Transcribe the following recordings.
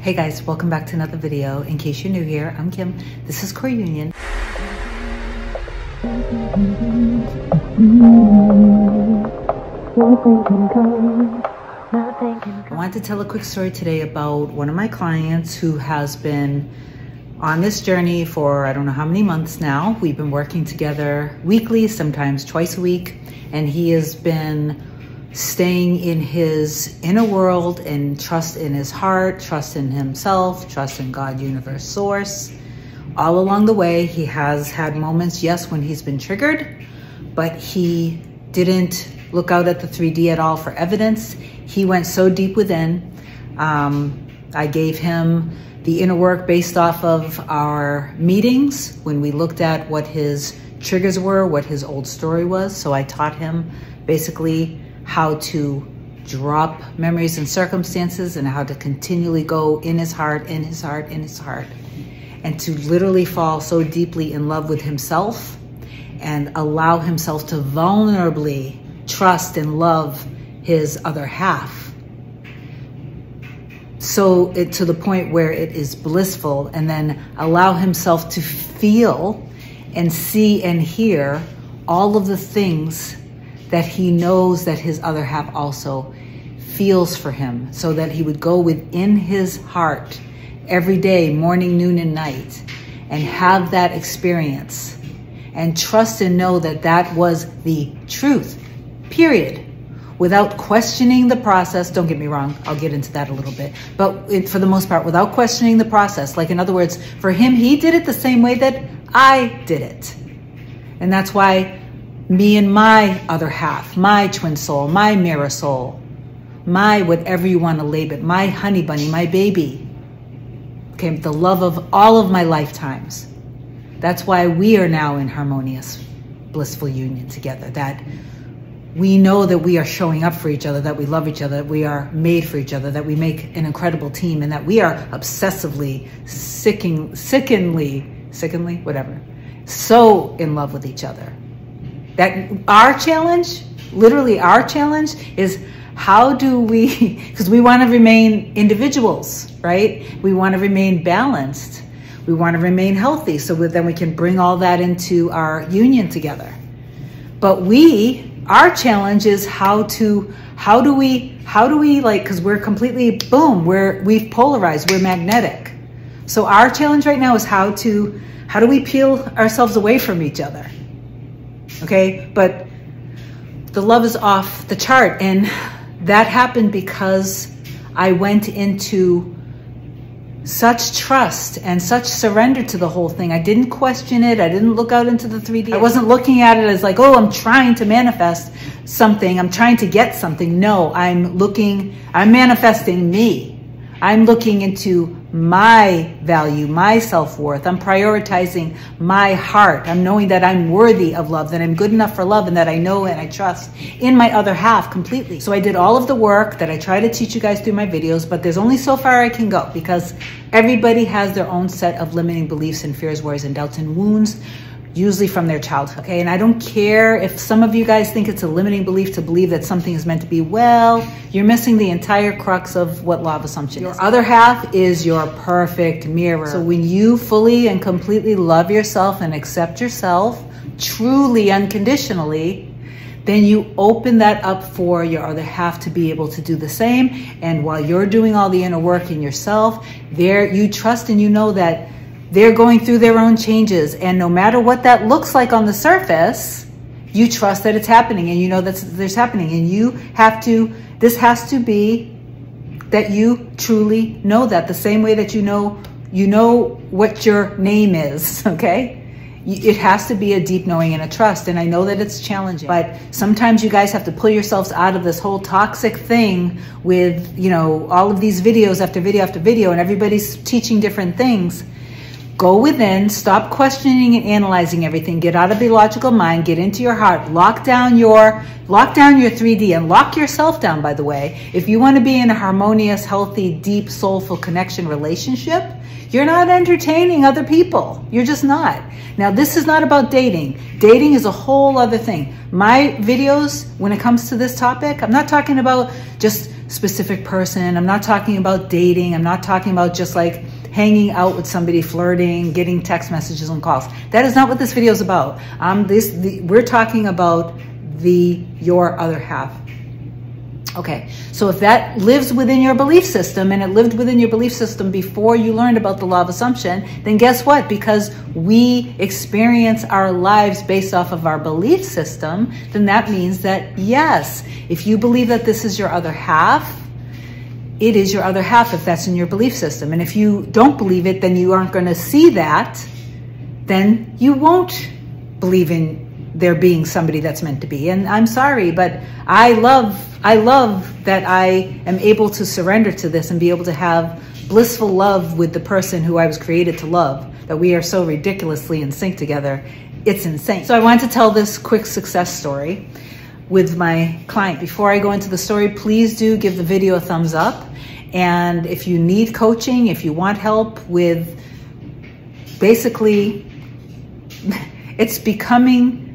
Hey guys, welcome back to another video. In case you're new here, I'm Kim. This is Core Union. I wanted to tell a quick story today about one of my clients who has been on this journey for I don't know how many months now. We've been working together weekly, sometimes twice a week, and he has been staying in his inner world and trust in his heart, trust in himself, trust in God, universe, source. All along the way, he has had moments, yes, when he's been triggered, but he didn't look out at the 3D at all for evidence. He went so deep within. I gave him the inner work based off of our meetings when we looked at what his triggers were, what his old story was. So I taught him basically how to drop memories and circumstances and how to continually go in his heart, in his heart, in his heart, and to literally fall so deeply in love with himself and allow himself to vulnerably trust and love his other half. So to the point where it is blissful, and then allow himself to feel and see and hear all of the things that he knows that his other half also feels for him, so that he would go within his heart every day, morning, noon, and night, and have that experience and trust and know that that was the truth, period, without questioning the process. Don't get me wrong, I'll get into that a little bit, but for the most part, without questioning the process. Like, in other words, for him, he did it the same way that I did it. And that's why me and my other half, my twin soul, my mirror soul, my whatever you want to label it, my honey bunny, my baby, okay, the love of all of my lifetimes. That's why we are now in harmonious, blissful union together, that we know that we are showing up for each other, that we love each other, that we are made for each other, that we make an incredible team, and that we are obsessively, sickeningly, whatever, so in love with each other. That our challenge, literally our challenge, is how do we, because we want to remain individuals, right? We want to remain balanced. We want to remain healthy, so then we can bring all that into our union together. But our challenge is how do we like, because we're completely, boom, we've polarized, we're magnetic. So our challenge right now is how do we peel ourselves away from each other? Okay, but the love is off the chart, and that happened because I went into such trust and such surrender to the whole thing. I didn't question it. I didn't look out into the 3D. I wasn't looking at it as like, oh, I'm trying to manifest something. I'm trying to get something. No, I'm manifesting me. I'm looking into my value, my self-worth. I'm prioritizing my heart. I'm knowing that I'm worthy of love, that I'm good enough for love, and that I know and I trust in my other half completely. So I did all of the work that I try to teach you guys through my videos, but there's only so far I can go, because everybody has their own set of limiting beliefs and fears, worries, and doubts and wounds, usually from their childhood. Okay, and I don't care if some of you guys think it's a limiting belief to believe that something is meant to be. Well, you're missing the entire crux of what law of assumption is. Your other half is your perfect mirror. So when you fully and completely love yourself and accept yourself, truly, unconditionally, then you open that up for your other half to be able to do the same. And while you're doing all the inner work in yourself, you trust and you know that they're going through their own changes, and no matter what that looks like on the surface, you trust that it's happening, and you know that there's happening, and this has to be that you truly know that, the same way that you know what your name is, okay? It has to be a deep knowing and a trust, and I know that it's challenging, but sometimes you guys have to pull yourselves out of this whole toxic thing with, all of these videos after video after video, and everybody's teaching different things. Go within, stop questioning and analyzing everything, get out of the logical mind, get into your heart, lock down your 3D, and lock yourself down, by the way. If you want to be in a harmonious, healthy, deep, soulful connection relationship, you're not entertaining other people. You're just not. Now, this is not about dating. Dating is a whole other thing. My videos, when it comes to this topic, I'm not talking about just specific person. I'm not talking about dating. I'm not talking about just like hanging out with somebody, flirting, getting text messages and calls. That is not what this video is about. We're talking about your other half. Okay, so if that lives within your belief system, and it lived within your belief system before you learned about the law of assumption, then guess what? Because we experience our lives based off of our belief system, then that means that yes, if you believe that this is your other half, it is your other half if that's in your belief system. And if you don't believe it, then you aren't going to see that, then you won't believe in there being somebody that's meant to be. And I'm sorry, but I love that I am able to surrender to this and be able to have blissful love with the person who I was created to love, that we are so ridiculously in sync together. It's insane. So I wanted to tell this quick success story with my client. Before I go into the story, please do give the video a thumbs up. And if you need coaching, if you want help with basically it's becoming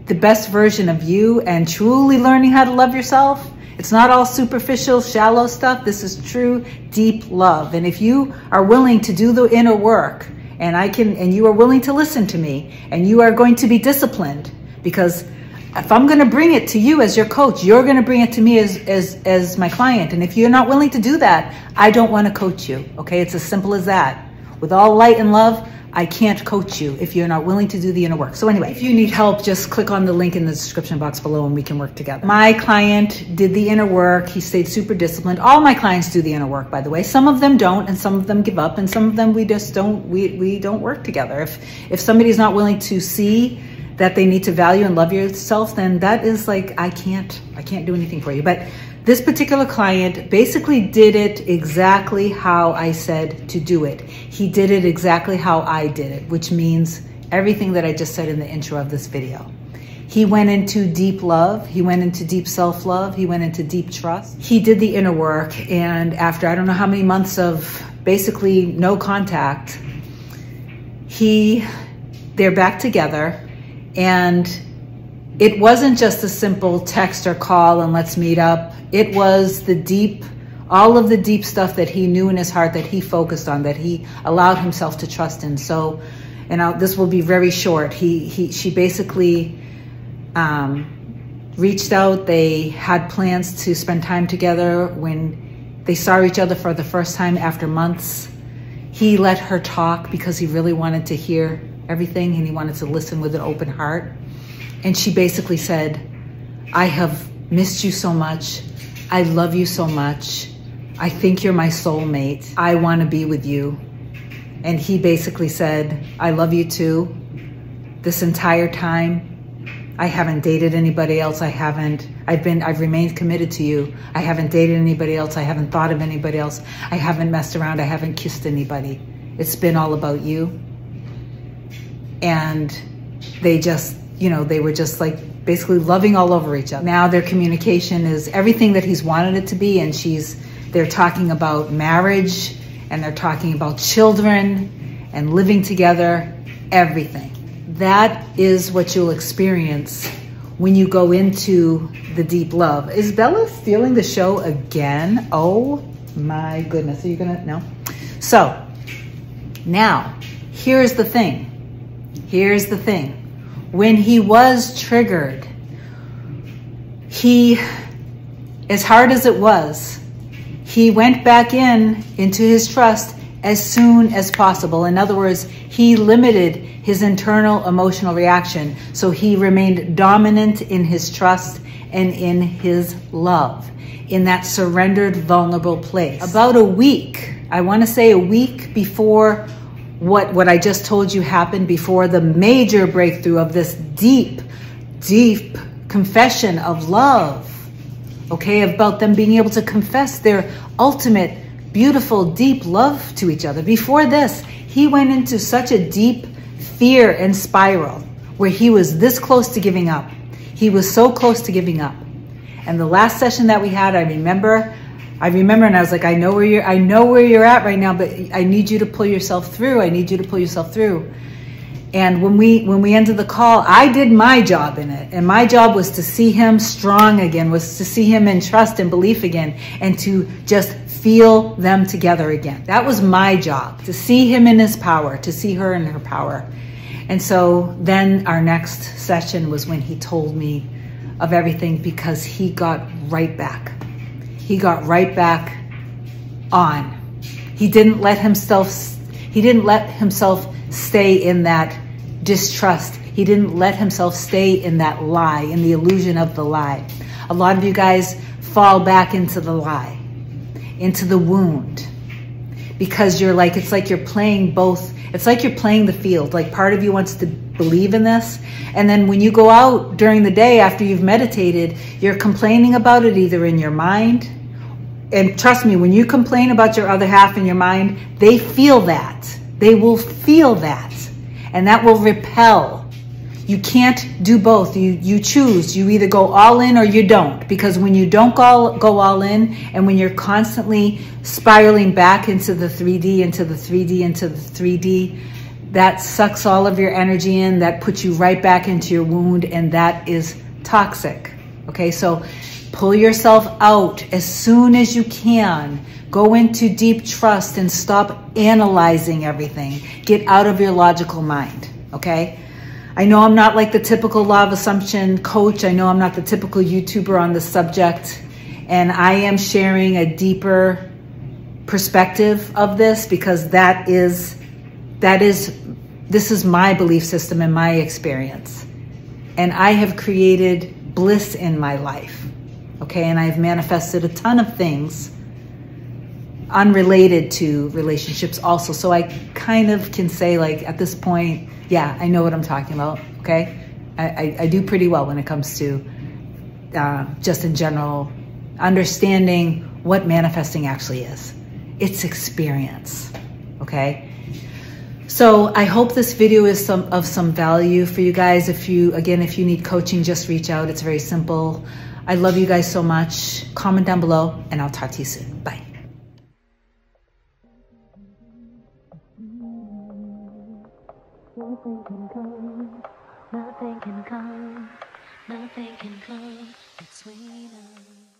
the best version of you and truly learning how to love yourself. It's not all superficial, shallow stuff. This is true, deep love. And if you are willing to do the inner work, and you are willing to listen to me, and you are going to be disciplined, because if I'm going to bring it to you as your coach, you're going to bring it to me as my client. And if you're not willing to do that, I don't want to coach you. Okay, it's as simple as that. With all light and love, I can't coach you if you're not willing to do the inner work. So anyway, if you need help, just click on the link in the description box below and we can work together. My client did the inner work. He stayed super disciplined. All my clients do the inner work, by the way. Some of them don't, and some of them give up, and some of them we just don't, we don't work together. If somebody's not willing to see that they need to value and love yourself, then that is like, I can't do anything for you. But this particular client basically did it exactly how I said to do it. He did it exactly how I did it, which means everything that I just said in the intro of this video. He went into deep love. He went into deep self-love. He went into deep trust. He did the inner work. And after I don't know how many months of basically no contact, they're back together. And it wasn't just a simple text or call and let's meet up. It was all of the deep stuff that he knew in his heart, that he focused on, that he allowed himself to trust in. So, and this will be very short. She basically reached out. They had plans to spend time together. When they saw each other for the first time after months, he let her talk because he really wanted to hear everything and he wanted to listen with an open heart. And she basically said, I have missed you so much. I love you so much. I think you're my soulmate. I want to be with you. And he basically said, I love you too. This entire time, I haven't dated anybody else. I've remained committed to you. I haven't dated anybody else. I haven't thought of anybody else. I haven't messed around. I haven't kissed anybody. It's been all about you. And they just, they were just like basically loving all over each other. Now their communication is everything that he's wanted it to be. And they're talking about marriage, and they're talking about children and living together, everything. That is what you'll experience when you go into the deep love. Is Bella stealing the show again? Oh my goodness. Are you gonna, no? So now here's the thing. Here's the thing. When he was triggered, as hard as it was, he went back into his trust as soon as possible. In other words, he limited his internal emotional reaction. So he remained dominant in his trust and in his love, in that surrendered, vulnerable place. About a week, I want to say a week before what I just told you happened, before the major breakthrough of this deep, deep confession of love, okay, about them being able to confess their ultimate, beautiful, deep love to each other. Before this, he went into such a deep fear and spiral where he was this close to giving up. He was so close to giving up. And the last session that we had, I remember, and I was like, I know where you're at right now, but I need you to pull yourself through. I need you to pull yourself through. And when we ended the call, I did my job in it. And my job was to see him strong again, was to see him in trust and belief again, and to just feel them together again. That was my job, to see him in his power, to see her in her power. And so then our next session was when he told me of everything, because he got right back. He got right back on. He didn't let himself stay in that distrust. He didn't let himself stay in that lie, in the illusion of the lie. A lot of you guys fall back into the lie, into the wound, because you're like, it's like you're playing both. It's like you're playing the field. Like part of you wants to believe in this. And then when you go out during the day after you've meditated, you're complaining about it either in your mind. And trust me, when you complain about your other half in your mind, they feel that. They will feel that. And that will repel. You can't do both. You choose. You either go all in or you don't. Because when you don't go all in, and when you're constantly spiraling back into the 3D, into the 3D, into the 3D, that sucks all of your energy in. That puts you right back into your wound, and that is toxic. Okay, so pull yourself out as soon as you can. Go into deep trust and stop analyzing everything. Get out of your logical mind, okay? I know I'm not like the typical law of assumption coach. I know I'm not the typical YouTuber on this subject. And I am sharing a deeper perspective of this, because this is my belief system and my experience. And I have created bliss in my life, okay? And I've manifested a ton of things unrelated to relationships also. So I kind of can say, like, at this point, yeah, I know what I'm talking about, okay? I do pretty well when it comes to just in general understanding what manifesting actually is. It's experience, okay? So I hope this video is of some value for you guys. If you need coaching, just reach out. It's very simple. I love you guys so much. Comment down below, and I'll talk to you soon. Bye. Nothing can come between us.